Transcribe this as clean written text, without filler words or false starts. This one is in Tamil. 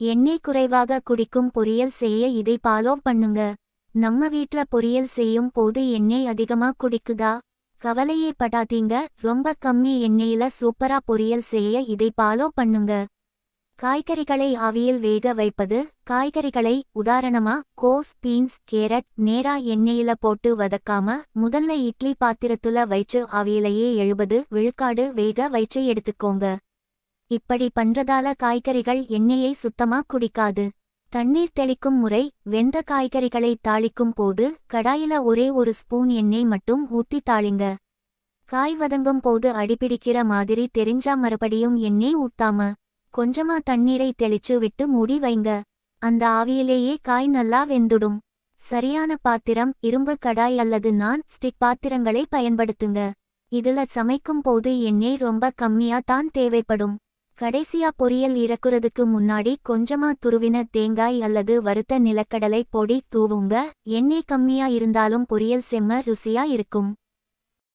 எண்ணெய் குறைவாக குடிக்கும் பொரியல் செய்ய இதை ஃபாலோ பண்ணுங்க. நம்ம வீட்ல பொரியல் செய்யும் போது எண்ணெய் அதிகமா குடிக்குதா? கவலையே படாதீங்க, ரொம்ப கம்மி எண்ணெயில சூப்பரா பொரியல் செய்ய இதை ஃபாலோ பண்ணுங்க. காய்கறிகளை ஆவியில் வேக வைப்பது. காய்கறிகளை உதாரணமா கோஸ், பீன்ஸ், கேரட் நேரா எண்ணெயில போட்டு வதக்காம முதல்ல இட்லி பாத்திரத்துல வைச்சு ஆவியிலேயே 70 விழுக்காடு வேக வைச்சு எடுத்துக்கோங்க. இப்படி பண்றதால காய்கறிகள் எண்ணெயை சுத்தமா குடிக்காது. தண்ணீர் தெளிக்கும் முறை. வெந்த காய்கறிகளை தாளிக்கும் போது கடாயில ஒரே ஒரு ஸ்பூன் எண்ணெய் மட்டும் ஊத்தி தாளிங்க. காய் வதங்கும் போது அடிபிடிக்கிற மாதிரி தெரிஞ்சா மறுபடியும் எண்ணெய் ஊத்தாம கொஞ்சமா தண்ணீரை தெளிச்சு விட்டு மூடி வைங்க. அந்த ஆவியிலேயே காய் நல்லா வெந்துடும். சரியான பாத்திரம் இரும்பு கடாய் அல்லது நான் ஸ்டிக் பாத்திரங்களை பயன்படுத்துங்க. இதுல சமைக்கும் போது எண்ணெய் ரொம்ப கம்மியா தான் தேவைப்படும். கடைசியா பொரியல் இறக்குறதுக்கு முன்னாடி கொஞ்சமா துருவின தேங்காய் அல்லது வறுத்த நிலக்கடலை பொடி தூவுங்க. எண்ணெய் கம்மியா இருந்தாலும் பொரியல் செம்ம ருசியா இருக்கும்.